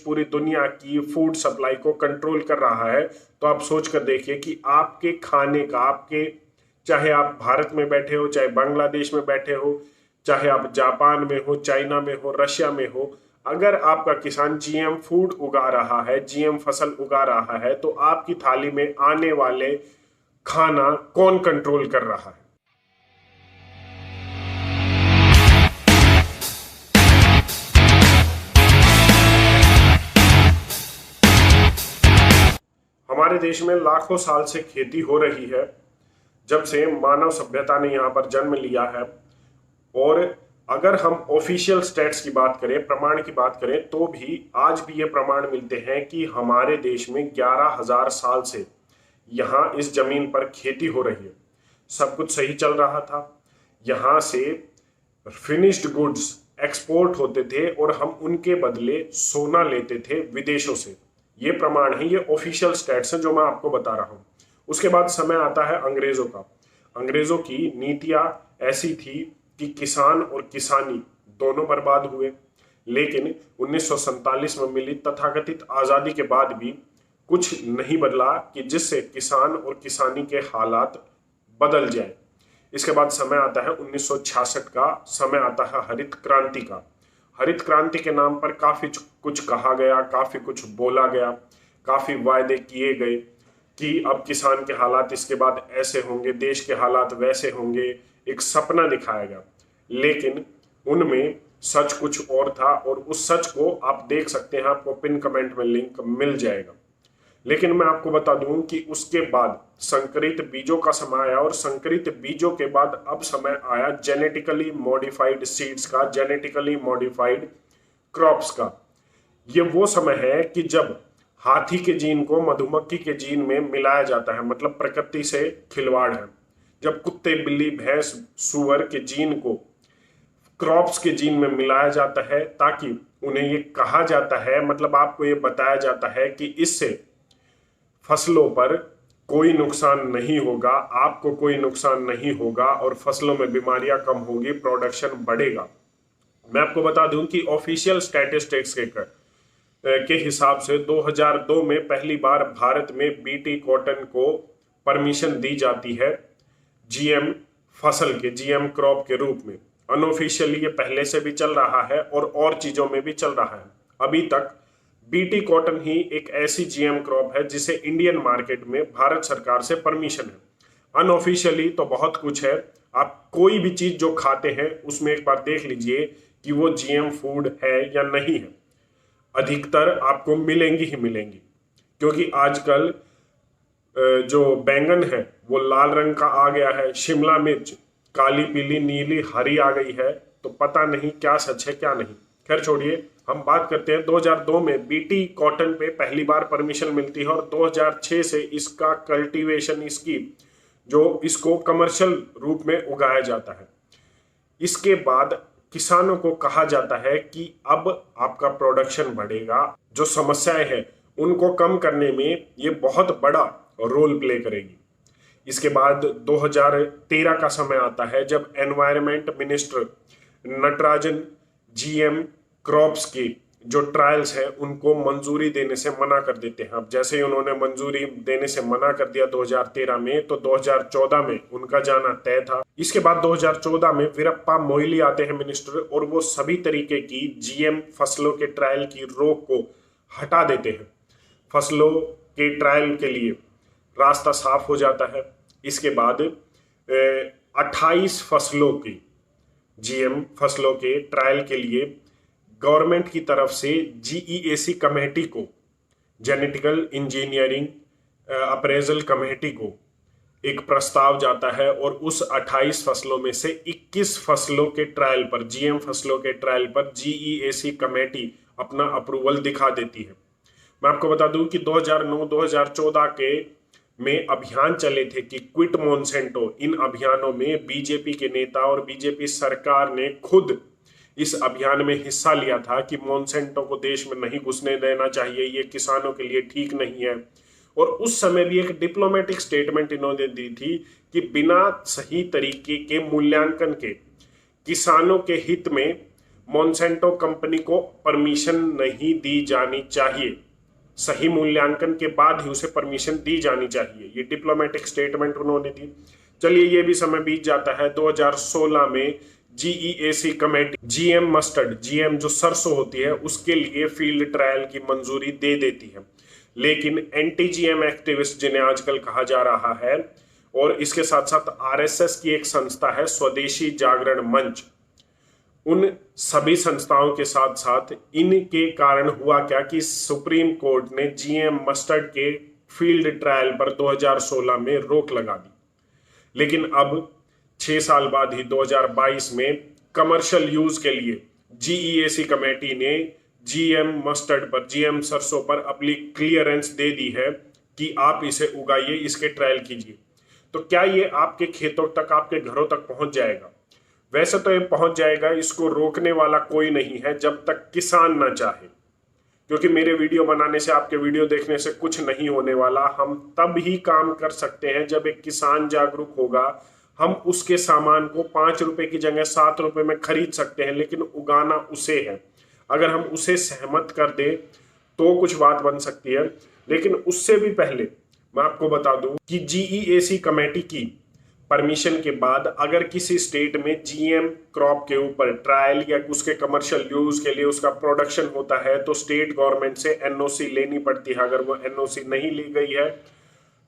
पूरी दुनिया की फूड सप्लाई को कंट्रोल कर रहा है, तो आप सोच कर देखिए कि आपके खाने का, आपके, चाहे आप भारत में बैठे हो, चाहे बांग्लादेश में बैठे हो, चाहे आप जापान में हो, चाइना में हो, रशिया में हो, अगर आपका किसान जीएम फूड उगा रहा है, जीएम फसल उगा रहा है, तो आपकी थाली में आने वाले खाना कौन कंट्रोल कर रहा है? हमारे देश में लाखों साल से खेती हो रही है, जब से मानव सभ्यता ने यहाँ पर जन्म लिया है। और अगर हम ऑफिशियल स्टेट्स की बात करें, प्रमाण की बात करें, तो भी आज भी ये प्रमाण मिलते हैं कि हमारे देश में 11,000 साल से यहाँ इस जमीन पर खेती हो रही है। सब कुछ सही चल रहा था। यहाँ से फिनिश्ड गुड्स एक्सपोर्ट होते थे और हम उनके बदले सोना लेते थे विदेशों से। ये प्रमाण है, ये ऑफिशियल स्टेट्स हैं जो मैं आपको बता रहा हूं। उसके बाद समय आता है अंग्रेजों का। अंग्रेजों की नीतियां ऐसी थी कि किसान और किसानी दोनों बर्बाद हुए। लेकिन 1947 में मिली तथाकथित आजादी के बाद भी कुछ नहीं बदला कि जिससे किसान और किसानी के हालात बदल जाए। इसके बाद समय आता है 1966 का, समय आता है हरित क्रांति का। हरित क्रांति के नाम पर काफी कुछ कहा गया, काफी कुछ बोला गया, काफी वायदे किए गए कि अब किसान के हालात इसके बाद ऐसे होंगे, देश के हालात वैसे होंगे। एक सपना दिखाया गया, लेकिन उनमें सच कुछ और था और उस सच को आप देख सकते हैं, आपको पिन कमेंट में लिंक मिल जाएगा। लेकिन मैं आपको बता दूं कि उसके बाद संकरित बीजों का समय आया और संकरित बीजों के बाद अब समय आया जेनेटिकली मॉडिफाइड सीड्स का, जेनेटिकली मॉडिफाइड क्रॉप्स का। ये वो समय है कि जब हाथी के जीन को मधुमक्खी के जीन में मिलाया जाता है, मतलब प्रकृति से खिलवाड़ है। जब कुत्ते, बिल्ली, भैंस, सूअर के जीन को क्रॉप्स के जीन में मिलाया जाता है, ताकि उन्हें ये कहा जाता है, मतलब आपको ये बताया जाता है कि इससे फसलों पर कोई नुकसान नहीं होगा, आपको कोई नुकसान नहीं होगा और फसलों में बीमारियां कम होगी, प्रोडक्शन बढ़ेगा। मैं आपको बता दूं कि ऑफिशियल स्टैटिस्टिक्स के हिसाब से 2002 में पहली बार भारत में बीटी कॉटन को परमिशन दी जाती है जीएम फसल के, जीएम क्रॉप के रूप में। अनऑफिशियली ये पहले से भी चल रहा है और चीजों में भी चल रहा है। अभी तक बीटी कॉटन ही एक ऐसी जीएम क्रॉप है जिसे इंडियन मार्केट में भारत सरकार से परमिशन है। अनऑफिशियली तो बहुत कुछ है। आप कोई भी चीज जो खाते हैं उसमें एक बार देख लीजिए कि वो जीएम फूड है या नहीं है। अधिकतर आपको मिलेंगी ही मिलेंगी, क्योंकि आजकल जो बैंगन है वो लाल रंग का आ गया है, शिमला मिर्च काली, पीली, नीली, हरी आ गई है, तो पता नहीं क्या सच है क्या नहीं। खैर छोड़िए, हम बात करते हैं 2002 में बीटी कॉटन पे पहली बार परमिशन मिलती है और 2006 से इसका कल्टीवेशन, इसको कमर्शियल रूप में उगाया जाता है। इसके बाद किसानों को कहा जाता है कि अब आपका प्रोडक्शन बढ़ेगा। जो समस्याएं हैं उनको कम करने में ये बहुत बड़ा रोल प्ले करेगी। इसके बाद 2013 का समय आता है जब environment minister Natarajan GM crops की जो ट्रायल्स हैं उनको मंजूरी देने से मना कर देते हैं। अब जैसे ही उन्होंने मंजूरी देने से मना कर दिया 2013 में, तो 2014 में उनका जाना तय था। इसके बाद 2014 में वीरप्पा मोइली आते हैं मिनिस्टर, और वो सभी तरीके की जीएम फसलों के ट्रायल की रोक को हटा देते हैं। फसलों के ट्रायल के लिए रास्ता साफ हो जाता है। इसके बाद 28 फसलों की, जीएम फसलों के ट्रायल के लिए गवर्नमेंट की तरफ से जीईएसी कमेटी को, जेनेटिकल इंजीनियरिंग अप्रेजल कमेटी को एक प्रस्ताव जाता है और उस 28 फसलों में से 21 फसलों के ट्रायल पर, जीएम फसलों के ट्रायल पर जीईएसी कमेटी अपना अप्रूवल दिखा देती है। मैं आपको बता दूं कि 2009-2014 के में अभियान चले थे कि क्विट मोनसेंटो। इन अभियानों में बीजेपी के नेता और बीजेपी सरकार ने खुद इस अभियान में हिस्सा लिया था कि मोनसेंटो को देश में नहीं घुसने देना चाहिए, ये किसानों के लिए ठीक नहीं है। और उस समय भी एक डिप्लोमेटिक स्टेटमेंट इन्होंने दी थी कि बिना सही तरीके के मूल्यांकन के किसानों के हित में मॉन्सेंटो कंपनी को परमिशन नहीं दी जानी चाहिए। सही मूल्यांकन के बाद ही उसे परमिशन दी जानी चाहिए। ये डिप्लोमेटिक स्टेटमेंट उन्होंने दी। चलिए ये भी समय बीत जाता है। 2016 में GEAC committee GM mustard, GM जो सरसों होती है, उसके लिए फील्ड ट्रायल की मंजूरी दे देती है। लेकिन एंटी जीएम एक्टिविस्ट जिन्हें आजकल कहा जा रहा है, और इसके साथ साथ आरएसएस की एक संस्था है स्वदेशी जागरण मंच, उन सभी संस्थाओं के साथ साथ इनके कारण हुआ क्या कि सुप्रीम कोर्ट ने जीएम मस्टर्ड के फील्ड ट्रायल पर 2016 में रोक लगा दी। लेकिन अब 6 साल बाद ही 2022 में कमर्शियल यूज के लिए जीईएसी कमेटी ने जीएम मस्टर्ड पर, जीएम सरसों पर अपनी क्लियरेंस दे दी है कि आप इसे उगाइए, इसके ट्रायल कीजिए। तो क्या ये आपके खेतों तक, आपके घरों तक पहुंच जाएगा? वैसे तो ये पहुंच जाएगा, इसको रोकने वाला कोई नहीं है जब तक किसान ना चाहे। क्योंकि मेरे वीडियो बनाने से, आपके वीडियो देखने से कुछ नहीं होने वाला। हम तब ही काम कर सकते हैं जब एक किसान जागरूक होगा। हम उसके सामान को 5 रुपए की जगह 7 रुपए में खरीद सकते हैं, लेकिन उगाना उसे है। अगर हम उसे सहमत कर दे तो कुछ बात बन सकती है। लेकिन उससे भी पहले मैं आपको बता दूं कि जीईएसी कमेटी की परमिशन के बाद अगर किसी स्टेट में जीएम क्रॉप के ऊपर ट्रायल या उसके कमर्शियल यूज के लिए उसका प्रोडक्शन होता है, तो स्टेट गवर्नमेंट से एनओसी लेनी पड़ती है। अगर वो एनओसी नहीं ली गई है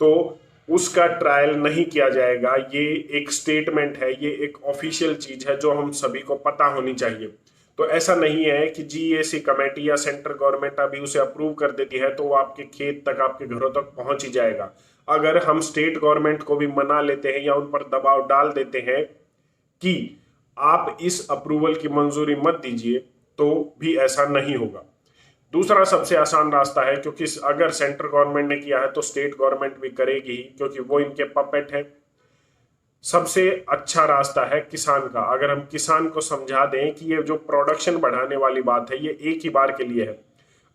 तो उसका ट्रायल नहीं किया जाएगा। ये एक स्टेटमेंट है, ये एक ऑफिशियल चीज है जो हम सभी को पता होनी चाहिए। तो ऐसा नहीं है कि जीएसी कमेटी या सेंट्रल गवर्नमेंट अभी उसे अप्रूव कर देती है तो वो आपके खेत तक, आपके घरों तक पहुंच ही जाएगा। अगर हम स्टेट गवर्नमेंट को भी मना लेते हैं या उन पर दबाव डाल देते हैं कि आप इस अप्रूवल की मंजूरी मत दीजिए, तो भी ऐसा नहीं होगा। दूसरा सबसे आसान रास्ता है, क्योंकि अगर सेंट्रल गवर्नमेंट ने किया है तो स्टेट गवर्नमेंट भी करेगी, क्योंकि वो इनके पपेट है। सबसे अच्छा रास्ता है किसान का। अगर हम किसान को समझा दें कि ये जो प्रोडक्शन बढ़ाने वाली बात है ये एक ही बार के लिए है।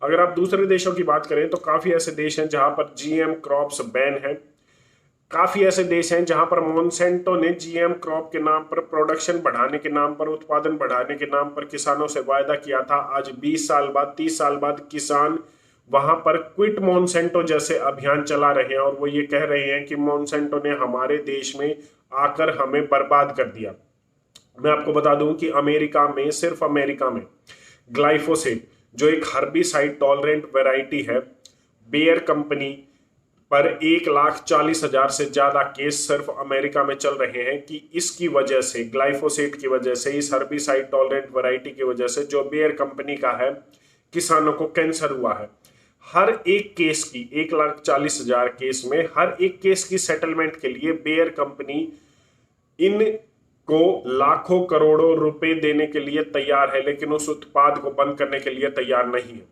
अगर आप दूसरे देशों की बात करें तो काफी ऐसे देश हैं जहां पर जीएम क्रॉप्स बैन है। काफी ऐसे देश हैं जहां पर मॉन्सेंटो ने जीएम क्रॉप के नाम पर, प्रोडक्शन बढ़ाने के नाम पर, उत्पादन बढ़ाने के नाम पर किसानों से वायदा किया था। आज 20 साल बाद, 30 साल बाद किसान वहां पर क्विट मॉन्सेंटो जैसे अभियान चला रहे हैं और वो ये कह रहे हैं कि मॉन्सेंटो ने हमारे देश में आकर हमें बर्बाद कर दिया। मैं आपको बता दूं कि अमेरिका में, सिर्फ अमेरिका में ग्लाइफोसेट जो एक हर्बिसाइड टॉलरेंट वैरायटी है, बेयर कंपनी पर 1,40,000 से ज्यादा केस सिर्फ अमेरिका में चल रहे हैं कि इसकी वजह से, ग्लाइफोसेट की वजह से, इस हर्बिसाइड टॉलरेंट वैरायटी की वजह से जो बेयर कंपनी का है, किसानों को कैंसर हुआ है। हर एक केस की, 1,40,000 केस में हर एक केस की सेटलमेंट के लिए बेयर कंपनी इनको लाखों करोड़ों रुपए देने के लिए तैयार है, लेकिन उस उत्पाद को बंद करने के लिए तैयार नहीं है।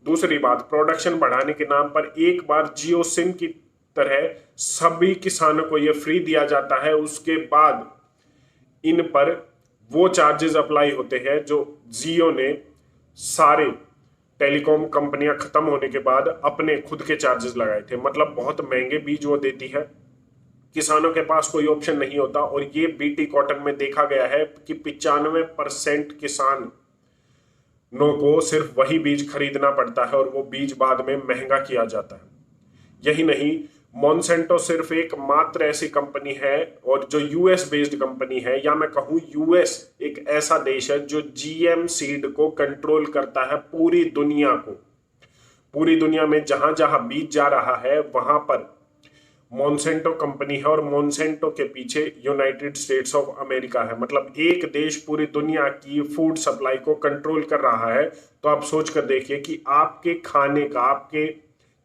दूसरी बात, प्रोडक्शन बढ़ाने के नाम पर एक बार जियो सिम की तरह सभी किसानों को यह फ्री दिया जाता है, उसके बाद इन पर वो चार्जेस अप्लाई होते हैं जो जियो ने सारे टेलीकॉम कंपनियां खत्म होने के बाद अपने खुद के चार्जेस लगाए थे। मतलब बहुत महंगे बीज वो देती है, किसानों के पास कोई ऑप्शन नहीं होता। और ये बीटी कॉटन में देखा गया है कि 95% किसानों को सिर्फ वही बीज खरीदना पड़ता है और वो बीज बाद में महंगा किया जाता है। यही नहीं, मॉन्सेंटो सिर्फ एक मात्र ऐसी कंपनी है और जो यूएस बेस्ड कंपनी है, या मैं कहूं यूएस एक ऐसा देश है जो जीएम सीड को कंट्रोल करता है पूरी दुनिया को। पूरी दुनिया में जहां जहां बीज जा रहा है वहां पर मॉन्सेंटो कंपनी है और मॉन्सेंटो के पीछे यूनाइटेड स्टेट्स ऑफ अमेरिका है। मतलब एक देश पूरी दुनिया की फूड सप्लाई को कंट्रोल कर रहा है। तो आप सोच कर देखिए कि आपके खाने का, आपके,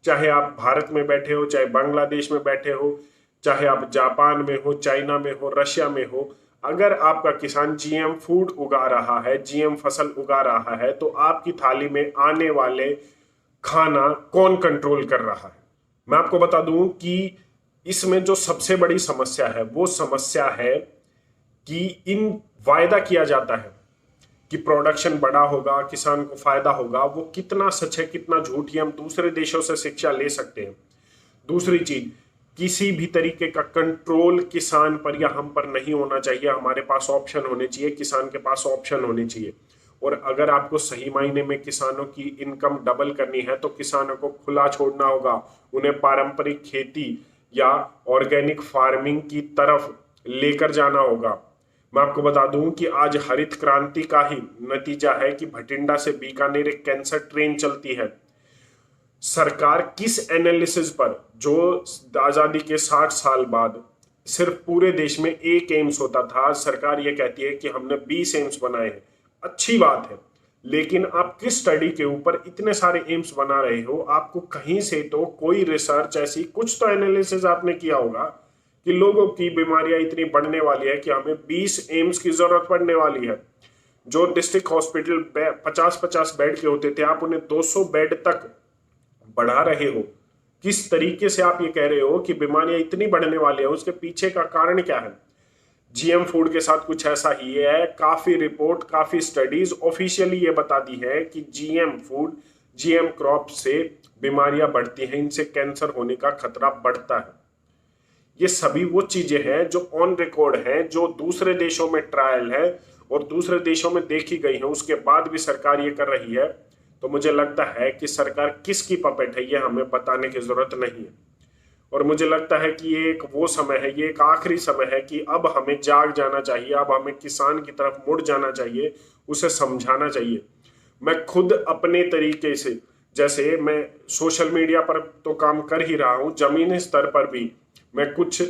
चाहे आप भारत में बैठे हो, चाहे बांग्लादेश में बैठे हो, चाहे आप जापान में हो, चाइना में हो, रशिया में हो, अगर आपका किसान जीएम फूड उगा रहा है, जीएम फसल उगा रहा है, तो आपकी थाली में आने वाले खाना कौन कंट्रोल कर रहा है? मैं आपको बता दूं कि इसमें जो सबसे बड़ी समस्या है वो समस्या है कि इन वायदा किया जाता है कि प्रोडक्शन बड़ा होगा, किसान को फायदा होगा, वो कितना सच है कितना झूठ, ये हम दूसरे देशों से शिक्षा ले सकते हैं। दूसरी चीज, किसी भी तरीके का कंट्रोल किसान पर या हम पर नहीं होना चाहिए। हमारे पास ऑप्शन होने चाहिए, किसान के पास ऑप्शन होने चाहिए। और अगर आपको सही मायने में किसानों की इनकम डबल करनी है तो किसानों को खुला छोड़ना होगा, उन्हें पारंपरिक खेती या ऑर्गेनिक फार्मिंग की तरफ लेकर जाना होगा। मैं आपको बता दूं कि आज हरित क्रांति का ही नतीजा है कि भटिंडा से बीकानेर एक कैंसर ट्रेन चलती है। सरकार किस एनालिसिस पर, जो आजादी के 60 साल बाद सिर्फ पूरे देश में एक एम्स होता था, सरकार ये कहती है कि हमने 20 एम्स बनाए हैं। अच्छी बात है, लेकिन आप किस स्टडी के ऊपर इतने सारे एम्स बना रहे हो? आपको कहीं से तो कोई रिसर्च, ऐसी कुछ तो एनालिसिस आपने किया होगा कि लोगों की बीमारियां इतनी बढ़ने वाली है कि हमें 20 एम्स की जरूरत पड़ने वाली है। जो डिस्ट्रिक्ट हॉस्पिटल 50-50 बेड के होते थे, आप उन्हें 200 बेड तक बढ़ा रहे हो। किस तरीके से आप ये कह रहे हो कि बीमारियां इतनी बढ़ने वाली है? उसके पीछे का कारण क्या है? जीएम फूड के साथ कुछ ऐसा ही है। काफी रिपोर्ट, काफी स्टडीज ऑफिशियली ये बताती है कि जीएम फूड, जीएम क्रॉप से बीमारियां बढ़ती हैं, इनसे कैंसर होने का खतरा बढ़ता है। ये सभी वो चीजें हैं जो ऑन रिकॉर्ड हैं, जो दूसरे देशों में ट्रायल है और दूसरे देशों में देखी गई है, उसके बाद भी सरकार ये कर रही है। तो मुझे लगता है कि सरकार किसकी पपेट है ये हमें बताने की जरूरत नहीं है। और मुझे लगता है कि ये एक वो समय है, ये एक आखिरी समय है कि अब हमें जाग जाना चाहिए, अब हमें किसान की तरफ मुड़ जाना चाहिए, उसे समझाना चाहिए। मैं खुद अपने तरीके से, जैसे मैं सोशल मीडिया पर तो काम कर ही रहा हूँ, जमीनी स्तर पर भी मैं कुछ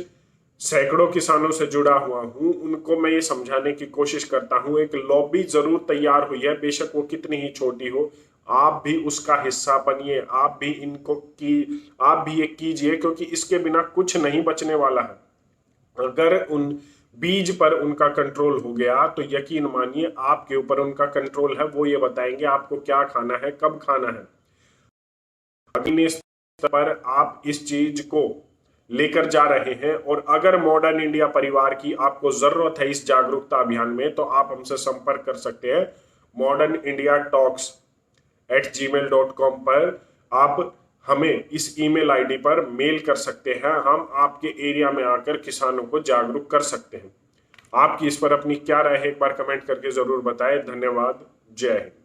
सैकड़ों किसानों से जुड़ा हुआ हूँ, उनको मैं ये समझाने की कोशिश करता हूँ। एक लॉबी जरूर तैयार हुई है, बेशक वो कितनी ही छोटी हो, आप भी उसका हिस्सा बनिए, आप भी आप भी ये कीजिए, क्योंकि इसके बिना कुछ नहीं बचने वाला है। अगर उन बीज पर उनका कंट्रोल हो गया तो यकीन मानिए आपके ऊपर उनका कंट्रोल है। वो ये बताएंगे आपको क्या खाना है, कब खाना है। अगले स्तर पर आप इस चीज को लेकर जा रहे हैं, और अगर मॉडर्न इंडिया परिवार की आपको जरूरत है इस जागरूकता अभियान में, तो आप हमसे संपर्क कर सकते हैं modernIndiaTalks@gmail.com पर। आप हमें इस ईमेल आईडी पर मेल कर सकते हैं, हम आपके एरिया में आकर किसानों को जागरूक कर सकते हैं। आपकी इस पर अपनी क्या राय है, एक बार कमेंट करके जरूर बताएं। धन्यवाद। जय हिंद।